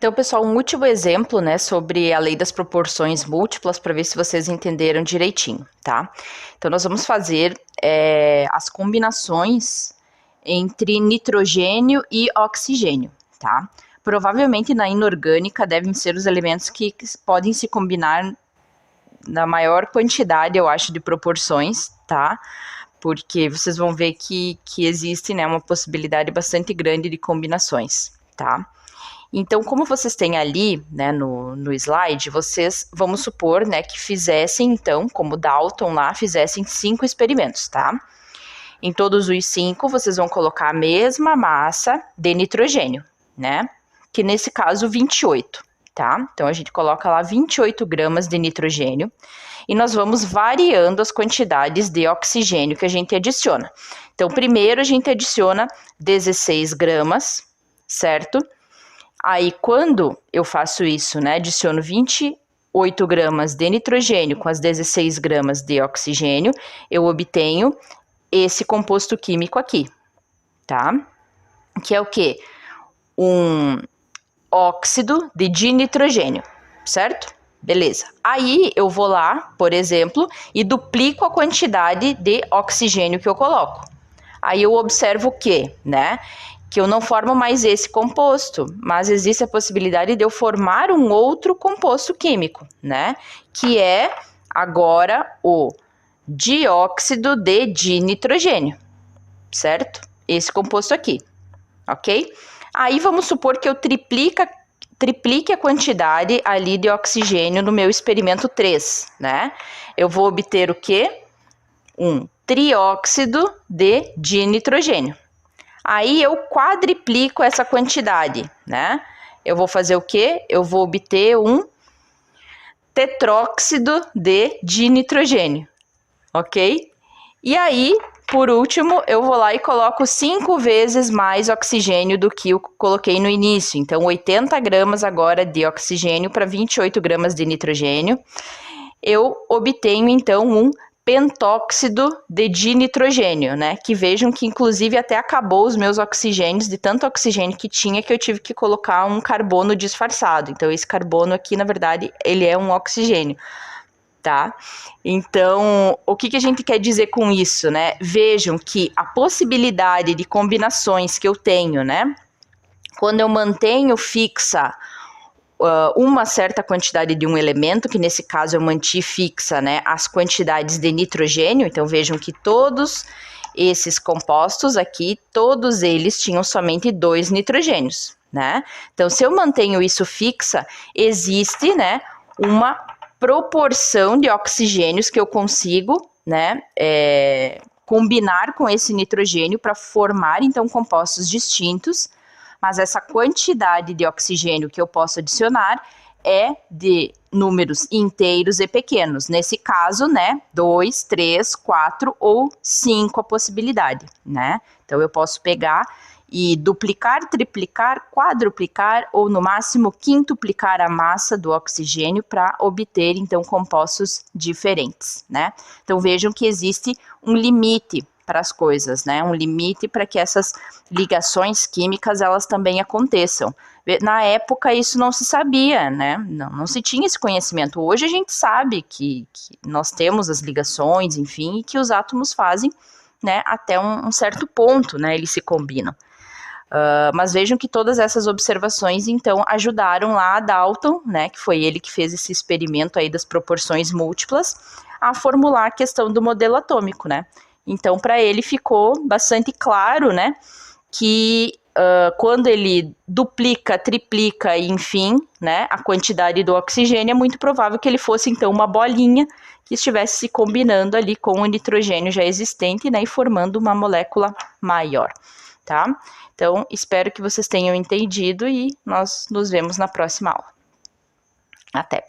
Então, pessoal, um último exemplo, né, sobre a lei das proporções múltiplas, para ver se vocês entenderam direitinho, tá? Então, nós vamos fazer as combinações entre nitrogênio e oxigênio, tá? Provavelmente na inorgânica devem ser os elementos que podem se combinar na maior quantidade, eu acho, de proporções, tá? Porque vocês vão ver que existe, né, uma possibilidade bastante grande de combinações, tá? Então, como vocês têm ali, né, no slide, vocês, vamos supor, né, que fizessem, então, como Dalton lá, fizessem 5 experimentos, tá? Em todos os 5, vocês vão colocar a mesma massa de nitrogênio, né? Que nesse caso, 28, tá? Então, a gente coloca lá 28 gramas de nitrogênio e nós vamos variando as quantidades de oxigênio que a gente adiciona. Então, primeiro a gente adiciona 16 gramas, certo? Aí, quando eu faço isso, né, adiciono 28 gramas de nitrogênio com as 16 gramas de oxigênio, eu obtenho esse composto químico aqui, tá? Que é o quê? Um óxido de dinitrogênio, certo? Beleza. Aí, eu vou lá, por exemplo, e duplico a quantidade de oxigênio que eu coloco. Aí, eu observo o quê, né? Que eu não formo mais esse composto, mas existe a possibilidade de eu formar um outro composto químico, né? Que é agora o dióxido de dinitrogênio, certo? Esse composto aqui, ok? Aí vamos supor que eu triplique a quantidade ali de oxigênio no meu experimento 3, né? Eu vou obter o quê? Um trióxido de dinitrogênio. Aí eu quadriplico essa quantidade, né? Eu vou fazer o quê? Eu vou obter um tetróxido de dinitrogênio, ok? E aí, por último, eu vou lá e coloco 5 vezes mais oxigênio do que eu coloquei no início. Então, 80 gramas agora de oxigênio para 28 gramas de nitrogênio. Eu obtenho, então, um pentóxido de dinitrogênio, né? Que vejam que, inclusive, até acabou os meus oxigênios, de tanto oxigênio que tinha, que eu tive que colocar um carbono disfarçado. Então, esse carbono aqui, na verdade, ele é um oxigênio, tá? Então, o que a gente quer dizer com isso, né? Vejam que a possibilidade de combinações que eu tenho, né? Quando eu mantenho fixa uma certa quantidade de um elemento, que nesse caso eu mantive fixa, né, as quantidades de nitrogênio. Então vejam que todos esses compostos aqui, todos eles tinham somente 2 nitrogênios, né? Então se eu mantenho isso fixa, existe, né, uma proporção de oxigênios que eu consigo, né, combinar com esse nitrogênio para formar então compostos distintos. Mas essa quantidade de oxigênio que eu posso adicionar é de números inteiros e pequenos. Nesse caso, né, 2, 3, 4 ou 5 a possibilidade, né? Então, eu posso pegar e duplicar, triplicar, quadruplicar ou, no máximo, quintuplicar a massa do oxigênio para obter, então, compostos diferentes, né? Então, vejam que existe um limite para as coisas, né? Um limite para que essas ligações químicas elas também aconteçam. Na época isso não se sabia, né? Não se tinha esse conhecimento. Hoje a gente sabe que nós temos as ligações, enfim, e que os átomos fazem, né, até um certo ponto, né? Eles se combinam. Mas vejam que todas essas observações, então, ajudaram lá a Dalton, né, que foi ele que fez esse experimento aí das proporções múltiplas, a formular a questão do modelo atômico, né? Então, para ele ficou bastante claro, né, que quando ele duplica, triplica, enfim, né, a quantidade do oxigênio, é muito provável que ele fosse, então, uma bolinha que estivesse se combinando ali com o nitrogênio já existente, né, e formando uma molécula maior, tá? Então, espero que vocês tenham entendido e nós nos vemos na próxima aula. Até!